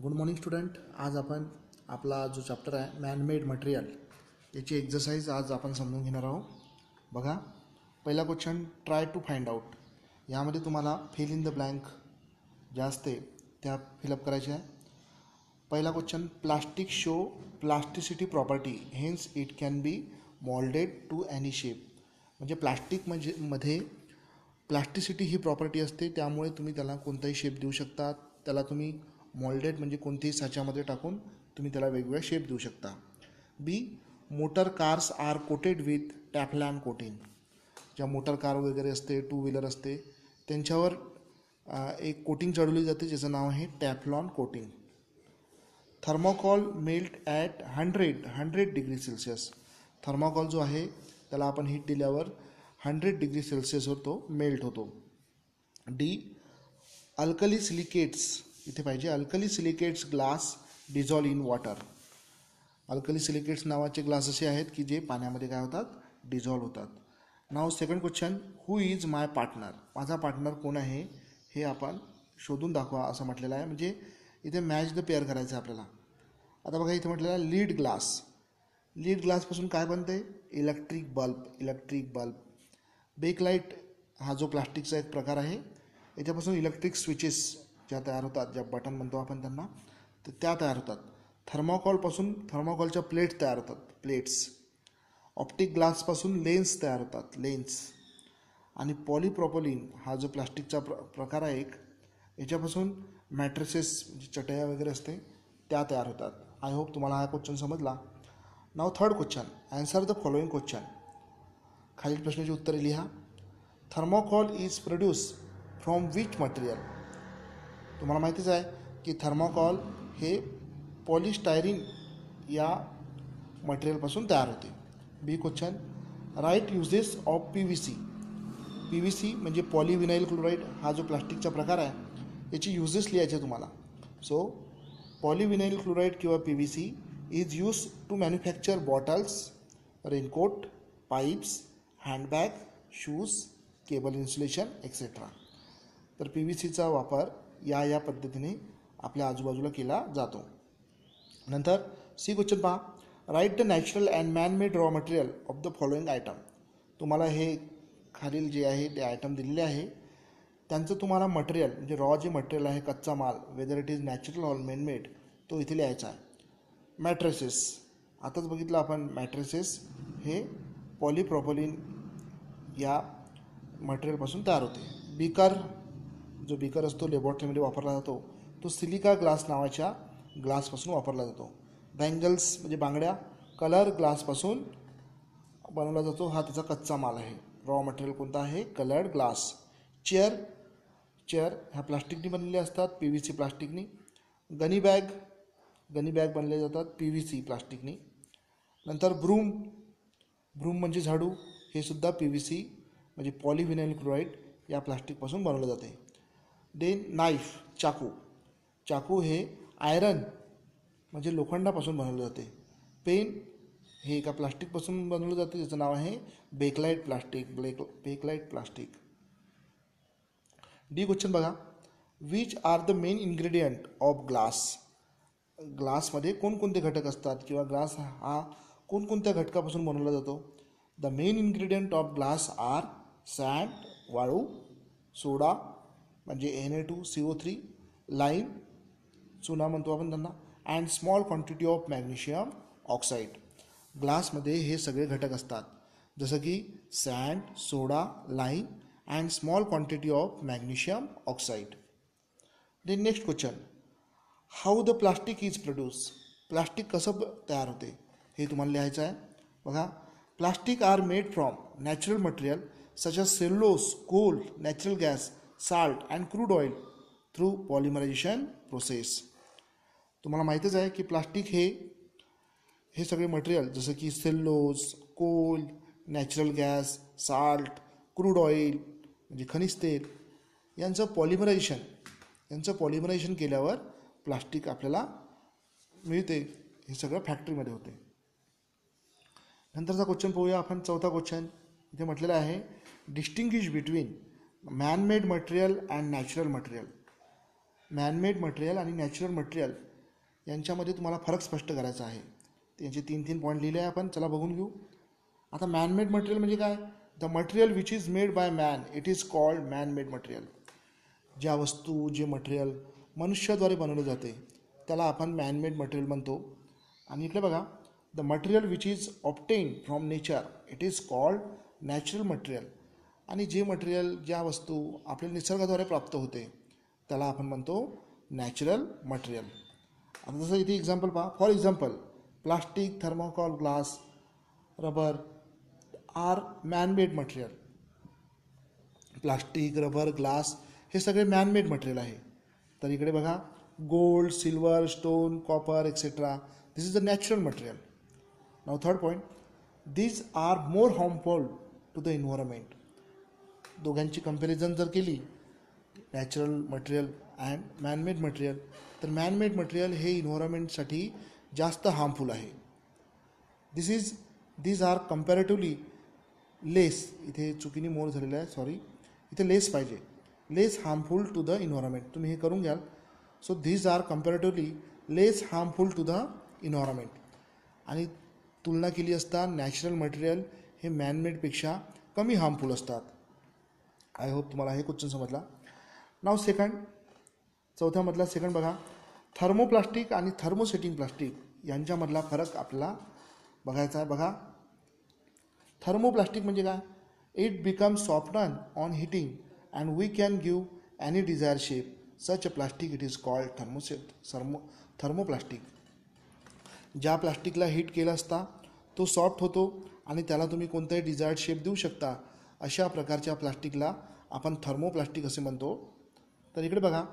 Good morning student. आज आपण आपला जो चॅप्टर आहे मॅनमेड मटेरियल याची एक्झरसाइज आज आपण समजून घेणार आहोत. बघा, पहिला question try to find out. यामध्ये तुम्हाला फिल इन द ब्लँक ज्या असते त्या फिलअप करायच्या आहे. पहिला question, plastic show plasticity property hence it can be moulded to any shape. म्हणजे प्लास्टिक मध्ये प्लास्टिसिटी ही प्रॉपर्टी असते, त्यामुळे तुम्ही त्याला कोणताही शेप देऊ शकता. त्याला तुम्ही मोल्डेड म्हणजे कोणत्याही साच्यामध्ये टाकून तुम्ही त्याला वेगवेगळ्या शेप देऊ शकता. B, motor cars are coated with Teflon coating. ज्या मोटर कार वगैरे असते, टू व्हीलर असते, त्यांच्यावर एक कोटिंग चढवली जाते ज्याचं नाव आहे Teflon coating. Thermocol melt at 100 degree Celsius. Thermocol जो आहे त्याला आपण हीट दिल्यावर 100 डिग्री सेल्सिअसवर तो मेल्ट होतो. डी, अल्कली सिलिकेट्स, इथे पाहिजे alkali silicates glass dissolve in water. Alkali silicates नावाचे ग्लास असे आहेत की जे पाण्यामध्ये काय होतात, डिझॉल्व होतात. Now second question, who is my partner. माझा पार्टनर कोण आहे हे आपण शोधून दाखवा असं म्हटलेलं आहे. म्हणजे इथे मॅच द पेअर करायचं आहे आपल्याला. आता बघा इथे म्हटलेलं आहे लीड ग्लास. लीड ग्लासपासून काय बनते, इलेक्ट्रिक बल्ब. बेकलाईट हा जो प्लास्टिकचा एक प्रकार आहे, याच्यापासून इलेक्ट्रिक स्विचेस ज्या तयार होतात, ज्या बटन म्हणतो आपण त्यांना, तर त्या तयार होतात. थर्मोकॉलपासून थर्मोकॉलच्या प्लेट्स तयार होतात, प्लेट्स. ऑप्टिक ग्लासपासून लेन्स तयार होतात, लेन्स. आणि पॉलीप्रॉपोलिन हा जो प्लास्टिकचा प्रकार आहे एक, याच्यापासून मॅट्रेसेस म्हणजे चटया वगैरे असते त्या तयार होतात. आय होप तुम्हाला हा क्वेश्चन समजला. Now third question, answer the following question. खालील प्रश्नाची उत्तरे लिहा. Thermocol is produce from which material. तुम्हाला माहितीच आहे की थर्मोकॉल हे पॉलिस्टायरीन या मटेरियलपासून तयार होते. B question, write uses of PVC. PVC म्हणजे पॉलिव्हिनाइल क्लोराईड हा जो प्लास्टिकचा प्रकार आहे याची युजेस लिहायचे तुम्हाला. सो पॉलिव्हिनाइल क्लोराईड किंवा PVC is use to manufacture bottles, raincoat, pipes, handbag, shoes, cable insulation etcetera. तर PVCचा वापर या पद्धतीने आपल्या आजूबाजूला केला जातो. नंतर सी क्वेश्चन पहा, write the natural and man-made raw material of the following item. तुम्हाला हे खालील जे आहे ते आयटम दिलेले आहे, त्यांचं तुम्हाला मटेरियल म्हणजे रॉ जे मटेरियल आहे, कच्चा माल, whether it is natural or man-made, तो इथे लिहायचा आहे. मॅट्रेसेस, आताच बघितलं आपण, मॅट्रेसेस हे पॉलीप्रॉपोलिन या मटेरियलपासून तयार होते. बीकर, जो बीकर असतो लॅबॉरेटरीमध्ये वापरला जातो, तो सिलिका ग्लास नावाच्या ग्लासपासून वापरला जातो. बँगल्स म्हणजे बांगड्या, कलर ग्लासपासून बनवला जातो, हा त्याचा कच्चा माल आहे. रॉ मटेरियल कोणता आहे, कलर्ड ग्लास. चेअर ह्या प्लास्टिकनी बनलेल्या असतात, PVC प्लास्टिकनी. गनी बॅग बनले जातात PVC प्लास्टिकनी. नंतर ब्रूम म्हणजे झाडू, हे सुद्धा PVC म्हणजे पॉलिव्हिनाइल क्लोराईड या प्लास्टिकपासून बनवलं जाते. देन नाईफ, चाकू हे आयरन म्हणजे लोखंडापासून बनवलं जाते. पेन हे एका प्लास्टिकपासून बनवलं जाते, ज्याचं नाव आहे बेकलाईट प्लास्टिक. डी क्वेश्चन बघा, which are the main ingredient of glass. ग्लासमध्ये कोणकोणते घटक असतात किंवा ग्लास हा कोणकोणत्या घटकापासून बनवला जातो. The main ingredient of glass are sand, वाळू, सोडा म्हणजे Na2CO3, लाईम, चुना म्हणतो आपण त्यांना, and small quantity of magnesium oxide. ग्लासमध्ये हे सगळे घटक असतात, जसं की sand, soda, lime and small quantity of magnesium oxide. Then next question, how the plastic is produce. Plastic कसं तयार होते हे तुम्हाला लिहायचं आहे. बघा, plastic are made from natural material such as cellulose, coal, natural gas, salt and crude oil through polymerization process. तुम्हाला माहीतच आहे की प्लास्टिक हे सगळे मटेरियल जसं की cellulose, coal, natural gas, salt, crude oil म्हणजे खनिज तेल यांचं पॉलिमरायझेशन केल्यावर प्लास्टिक आपल्याला मिळते. हे सगळं फॅक्टरीमध्ये होते. नंतरचा क्वेश्चन पाहूया आपण. चौथा क्वेश्चन इथे म्हटलेला आहे, distinguish between man-made material and natural material. Man-made material आणि नॅचरल मटेरियल यांच्यामध्ये तुम्हाला फरक स्पष्ट करायचा आहे. त्यांचे 3 पॉईंट लिहिले आहे आपण, चला बघून घेऊ. आता मॅनमेड मटेरियल म्हणजे काय? The material which is made by man it is called man-made material. ज्या वस्तू जे मटेरियल मनुष्याद्वारे बनवले जाते त्याला आपण मॅनमेड मटेरियल म्हणतो. आणि इकडे बघा, the material which is obtain from nature it is called natural material. आणि जे मटेरियल ज्या वस्तू आपल्या निसर्गाद्वारे प्राप्त होते त्याला आपण म्हणतो नॅचरल मटेरियल. आता जसं इथे एक्झाम्पल पहा. For example, plastic, thermocol, glass, rubber are manmade material. Plastic, rubber, glass हे सगळे मॅनमेड मटेरियल आहे. तर इकडे बघा, gold, silver, stone, copper etcetera this is the natural material. नाव third point, these are more harmful to the environment. दोघांची comparison जर केली, natural material and manmade material, तर मॅनमेड मटेरियल हे इन्व्हायरमेंटसाठी जास्त हार्मफुल आहे. दीज आर कम्पॅरेटिव्हली लेस, इथे चुकीने मोर झालेलं आहे, सॉरी, इथे लेस पाहिजे, less harmful to the environment. तुम्ही हे करून घ्याल. So these are comparatively less harmful to the environment. आणि तुलना केली असता नॅचरल मटेरियल हे मॅनमेडपेक्षा कमी हार्मफुल असतात. आय होप तुम्हाला हे क्वेश्चन समजला. नाव सेकंड, चौथ्यामधला सेकंड बघा, थर्मोप्लास्टिक आणि थर्मोसेटिंग प्लास्टिक यांच्यामधला फरक आपल्याला बघायचा आहे. बघा, थर्मोप्लास्टिक म्हणजे काय? It becomes soften on heating and we can give any desire shape. Such a plastic it is called thermoplastic. ज्या प्लास्टिकला हीट केलं असता तो सॉफ्ट होतो आणि त्याला तुम्ही कोणताही डिझायर्ड शेप देऊ शकता. अशा प्रकारच्या प्लास्टिकला आपण थर्मोप्लास्टिक असे म्हणतो. तर इकडे बघा,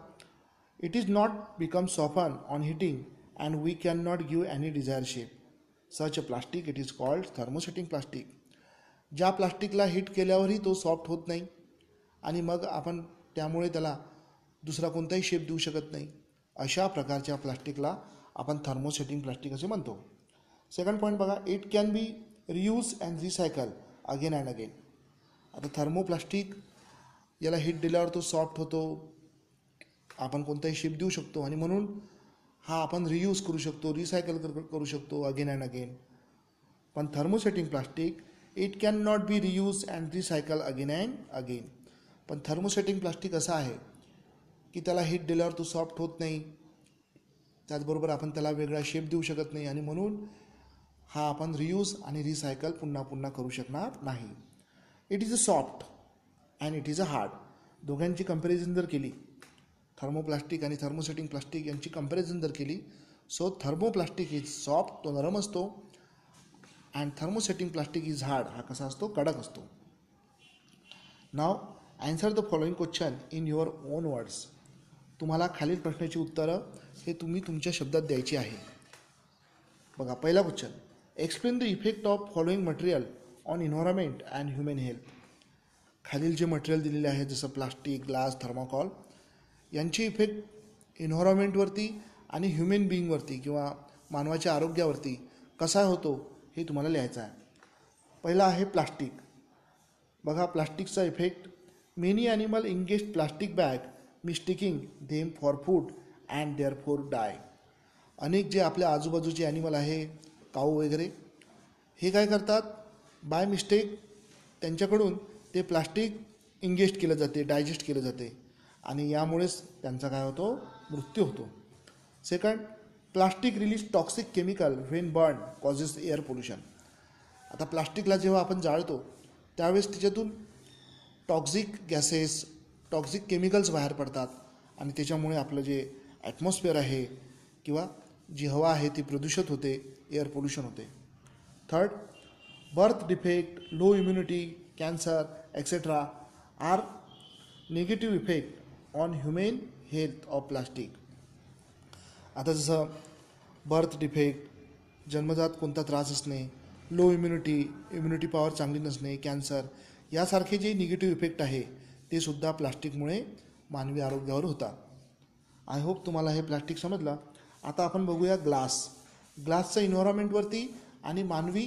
it is not become soften on heating and we can not give any desire shape. Such a plastic it is called thermosetting plastic. ज्या प्लास्टिकला हीट केल्यावरही तो सॉफ्ट होत नाही आणि मग आपण त्यामुळे त्याला दुसरा कोणताही शेप देऊ शकत नाही, अशा प्रकारच्या प्लास्टिकला आपण थर्मोसेटिंग प्लास्टिक असे म्हणतो. सेकंड पॉईंट बघा, it can B reuse and recycle again and again. आता थर्मोप्लास्टिक याला हीट दिल्यावर तो सॉफ्ट होतो, आपण कोणताही शेप देऊ शकतो आणि म्हणून हा आपण रियूज करू शकतो, रिसायकल करू शकतो अगेन अँड अगेन. पण thermosetting plastic it can not be reuse and recycle again and again. पण थर्मोसेटिंग प्लास्टिक असं आहे की त्याला हीट दिल्यावर तो सॉफ्ट होत नाही, त्याचबरोबर आपण त्याला वेगळा शेप देऊ शकत नाही आणि म्हणून हा आपण रियूज आणि रिसायकल पुन्हा पुन्हा करू शकणार नाही. It is a soft and it is a hard. दोघांची कंपॅरिझन जर केली, थर्मोप्लास्टिक आणि थर्मोसेटिंग प्लास्टिक यांची कंपॅरिझन जर केली, सो थर्मोप्लास्टिक इज सॉफ्ट, तो नरम असतो, and thermosetting plastic is hard, हा कसा असतो, कडक असतो. Now answer the following question in your own words. तुम्हाला खालील प्रश्नाची उत्तरं हे तुम्ही तुमच्या शब्दात द्यायची आहे. बघा, पहिला question, explain the effect of following material on environment and human health. खालील जे मटेरियल दिलेले आहे जसं प्लास्टिक, ग्लास, थर्माकॉल यांची इफेक्ट इन्व्हायरमेंटवरती आणि ह्युमन बिईंगवरती किंवा मानवाच्या आरोग्यावरती कसा होतो हे तुम्हाला लिहायचं आहे. पहिला आहे प्लास्टिक. बघा, प्लास्टिकचा effect, many animal ingest plastic bag mistaking them for food and therefore die. अनेक जे आपल्या आजूबाजूचे ॲनिमल आहे, काऊ वगैरे, हे काय करतात, बाय मिस्टेक त्यांच्याकडून ते प्लास्टिक इंगेस्ट केलं जाते, डायजेस्ट केलं जाते आणि यामुळेच त्यांचा काय होतो, मृत्यू होतो. Second, plastic release toxic chemical when burn causes air pollution. आता प्लास्टिकला जेव्हा आपण जाळतो त्यावेळेस त्याच्यातून टॉक्सिक गॅसेस, टॉक्सिक केमिकल्स बाहेर पडतात आणि त्याच्यामुळे आपलं जे ॲटमॉस्फिअर आहे किंवा जी हवा आहे ती प्रदूषित होते, एअर पोल्युशन होते. Third, birth defect, low immunity, cancer etcetera are negative effect on human health of plastic. आता जसं बर्थ डिफेक्ट, जन्मजात कोणता त्रास असणे, लो इम्युनिटी पॉवर चांगली नसणे, कॅन्सर यासारखे जे निगेटिव्ह इफेक्ट आहे ते सुद्धा प्लास्टिकमुळे मानवी आरोग्यावर होतात. आय होप तुम्हाला हे प्लास्टिक समजलं. आता आपण बघूया ग्लास. ग्लासचा इन्व्हायरमेंटवरती आणि मानवी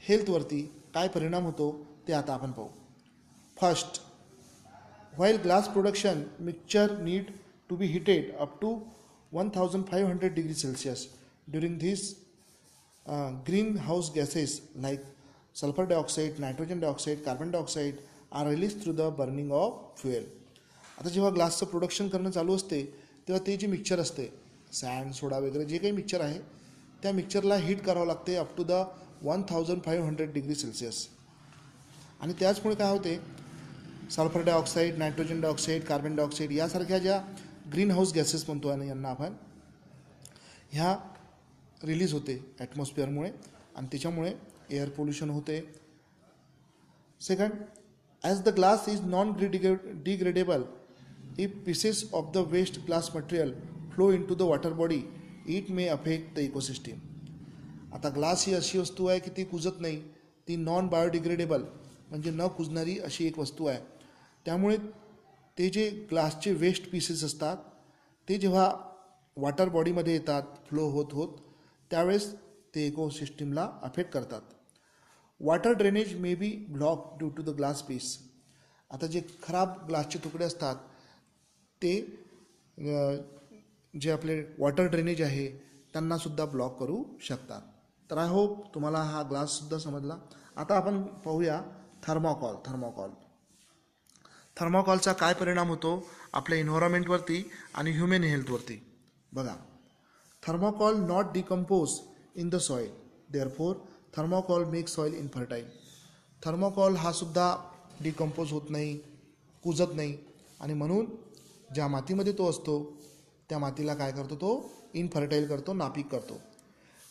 हेल्थवरती काय परिणाम होतो ते आता आपण पाहू. First, while glass production mixture need to be heated up to 1500 degrees Celsius. During this, greenhouse gases like sulfur dioxide, nitrogen dioxide, carbon dioxide are released through the burning of fuel. आता जेव्हा ग्लासचं production करणं चालू असते तेव्हा ते जे mixture असते, sand, सोडा वगैरे जे काही मिक्सचर आहे त्या मिक्सचरला हीट करावं लागते up to the 1500 degree Celsius. आणि त्याचमुळे काय होते, sulphur dioxide, nitrogen dioxide, carbon dioxide यासारख्या ज्या ग्रीन हाऊस गॅसेस म्हणतो आणि यांना आपण, ह्या रिलीज होते ॲटमॉस्फिअरमुळे आणि त्याच्यामुळे एअर पोल्युशन होते. Second, as the glass is non degradable, if pieces of the waste glass material flow in to the water body it may affect the ecosystem. आता ग्लास ही अशी वस्तू आहे की ती कुजत नाही, ती नॉन बायोडिग्रेडेबल म्हणजे न कुजणारी अशी एक वस्तू आहे. त्यामुळे ते जे ग्लासचे वेस्ट पीसेस असतात ते जेव्हा वॉटर बॉडीमध्ये येतात फ्लो होत त्यावेळेस ते इकोसिस्टीमला अफेक्ट करतात. Water drainage may be block due to the glass piece. आता जे खराब ग्लासचे तुकडे असतात ते जे आपले वॉटर ड्रेनेज आहे त्यांनासुद्धा ब्लॉक करू शकतात. तर आय होप तुम्हाला हा ग्लाससुद्धा समजला. आता आपण पाहूया थर्मोकॉल. थर्मोकॉलचा काय परिणाम होतो आपल्या इन्व्हायरमेंटवरती आणि ह्युमन हेल्थवरती. बघा, thermocol not decompose in the soil, therefore thermocol make soil infertile. Thermocol हा सुद्धा डिकम्पोज होत नाही, कुजत नाही आणि म्हणून ज्या मातीमध्ये तो असतो त्या मातीला काय करतो, तो इनफर्टाईल करतो, नापीक करतो.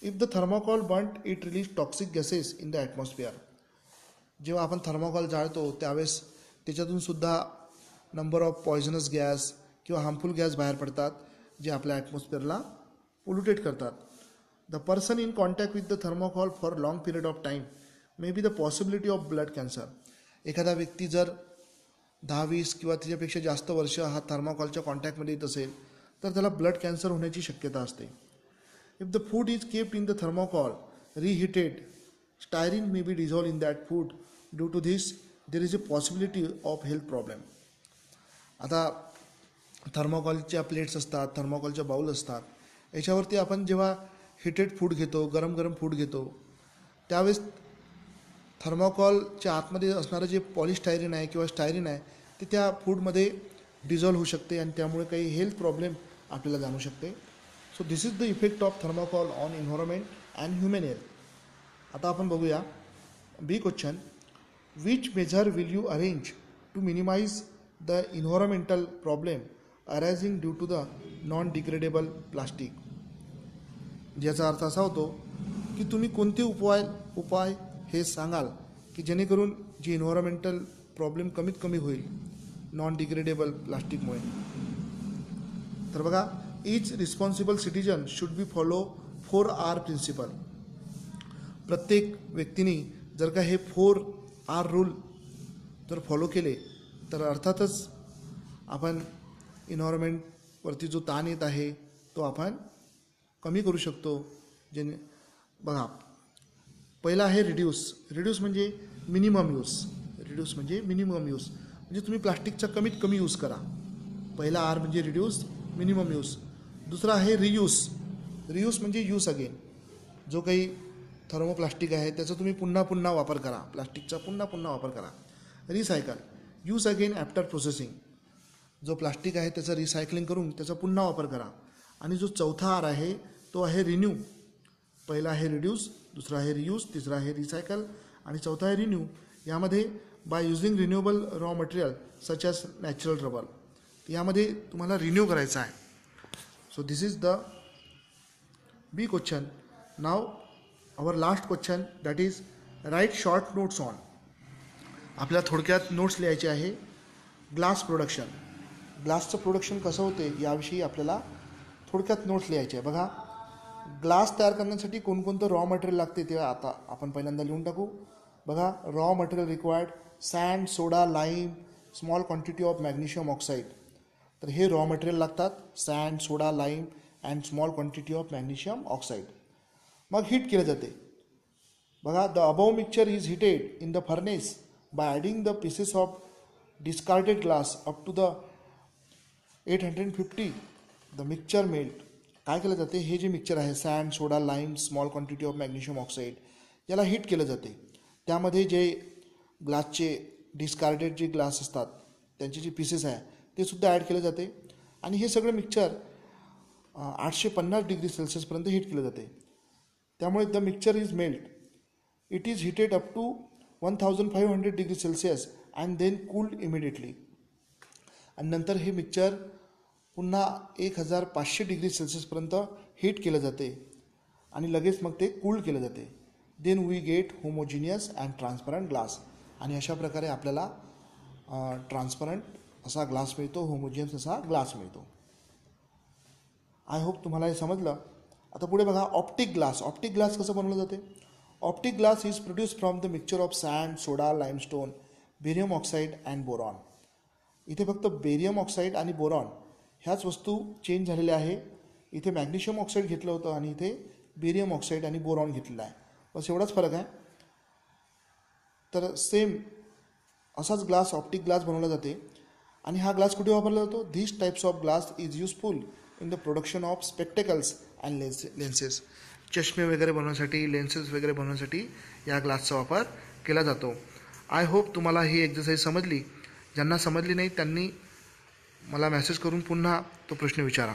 If the thermocol burnt it release toxic gases in the atmosphere. जेव्हा आपण थर्मोकॉल जाळतो त्यावेळेस त्याच्यातून सुद्धा नंबर ऑफ पॉयझनस गॅस किंवा हार्मफुल गॅस बाहेर पडतात जे आपल्या ॲटमॉस्फिअरला पोल्युटेट करतात. The person in contact with the thermocol for long period of time may be the possibility of blood cancer. एखादा व्यक्ती जर 10-20 किंवा त्याच्यापेक्षा जास्त वर्ष हा थर्मोकॉलच्या कॉन्टॅक्टमध्ये येत असेल तर त्याला ब्लड कॅन्सर होण्याची शक्यता असते. If the food is kept in the thermocol reheated, styrene may be dissolve in that food. Due to this there is a possibility of health problem. आता थर्मोकॉलच्या प्लेट्स असतात, थर्मोकॉलच्या बाउल असतात, याच्यावरती आपण जेव्हा हिटेड फूड घेतो, गरम फूड घेतो त्यावेळेस थर्मोकॉलच्या आतमध्ये असणारं जे पॉलिस्टायरीन आहे किंवा स्टायरीन आहे ते त्या फूडमध्ये डिझॉल्व होऊ शकते आणि त्यामुळे काही हेल्थ प्रॉब्लेम आपल्याला जाणू शकते. So this is the effect of thermocol on environment and human health. आता आपण बघूया B question, which measure will you arrange to minimize the environmental problem arising due to the non degradable plastic. ज्याचा अर्थ असा होतो की तुम्ही कोणते उपाय हे सांगाल की जेणेकरून जी इन्व्हायरमेंटल प्रॉब्लेम कमीत कमी होईल नॉन डिग्रेडेबल प्लास्टिकमुळे. तर बघा, each responsible citizen should be follow 4R principle. प्रत्येक व्यक्तीने जर का हे 4R रूल जर फॉलो केले तर अर्थातच आपण इन्व्हायरमेंटवरती जो ताण येत आहे तो आपण कमी करू शकतो. जेणे बघा, पहिला आहे रिड्यूस म्हणजे मिनिमम यूज. म्हणजे तुम्ही प्लास्टिकचा कमीत कमी यूज करा. पहिला आर म्हणजे रिड्यूस, मिनिमम यूज. दुसरा आहे रियूस म्हणजे यूज अगेन. जो काही थर्मोप्लास्टिक आहे त्याचा तुम्ही पुन्हा वापर करा, प्लास्टिकचा पुन्हा वापर करा. Recycle, use again after processing. जो प्लास्टिक आहे त्याचं रिसायकलिंग करून त्याचा पुन्हा वापर करा. आणि जो चौथा आर आहे तो आहे रिन्यू. पहिला आहे रिड्यूस, दुसरा आहे रियूज, तिसरा आहे रिसायकल आणि चौथा आहे रिन्यू. यामध्ये by using renewable raw material such as natural rubber, यामध्ये तुम्हाला रिन्यू करायचा आहे. So this is the B question. Now our last question, that is write short notes on. आपल्याला थोडक्यात नोट्स लिहायचे आहे. ग्लासचं प्रोडक्शन कसं होते याविषयी आपल्याला थोडक्यात नोट्स लिहायचे आहे. बघा, ग्लास तयार करण्यासाठी कोणकोणतं रॉ मटेरियल लागते ते आता आपण पहिल्यांदा लिहून टाकू. बघा, raw material required sand, soda, lime, small quantity of magnesium oxide. तर हे रॉ मटेरियल लागतात, sand, soda, lime and small quantity of magnesium oxide. मग हीट केले जाते. बघा, the above mixture is heated in the furnace by adding the pieces of discarded glass up to the 850. The mixture melt. काय केलं जाते, हे जे mixture आहे sand, soda, lime, small quantity of magnesium oxide याला हीट केलं जाते. त्यामध्ये जे ग्लासचे डिस्कार्डेड जे ग्लास असतात त्यांचे जे पीसेस आहे ते सुद्धा ॲड केले जाते आणि हे सगळं मिक्सचर 850 डिग्री सेल्सिअसपर्यंत हीट केलं जाते. त्यामुळे the mixture is melt. It is heated up to 1500 degree Celsius and then cooled immediately. आणि नंतर हे मिक्सचर पुन्हा 1500 डिग्री सेल्सिअसपर्यंत हीट केलं जाते आणि लगेच मग ते कूल्ड केलं जाते. Then we get homogeneous and transparent glass. आणि अशा प्रकारे आपल्याला ट्रान्सपरंट असा ग्लास मिळतो, होमोजिनियस असा ग्लास मिळतो. आय होप तुम्हाला हे समजलं. आता पुढे बघा ऑप्टिक ग्लास. ऑप्टिक ग्लास कसं बनवलं जाते. Optic glass is produce from the mixture of sand, soda, limestone, barium oxide and boron. इथे फक्त बेरियम ऑक्साईड आणि बोरॉन ह्याच वस्तू चेंज झालेल्या आहे. इथे मॅग्नेशियम ऑक्साईड घेतलं होतं आणि इथे बेरियम ऑक्साईड आणि बोरॉन घेतलेला आहे. बस एवढाच फरक आहे. तर सेम असाच ग्लास ऑप्टिक ग्लास बनवला जाते. आणि हा ग्लास कुठे वापरला जातो. This types of glass is useful in the production of spectacles and lenses. चष्मे वगैरे बनवण्यासाठी, लेन्सेस वगैरे बनवण्यासाठी या ग्लासचा वापर केला जातो. आय होप तुम्हाला ही एक्सरसाइज समजली. ज्यांना समजली नाही त्यांनी मला मेसेज करून पुन्हा तो प्रश्न विचारा.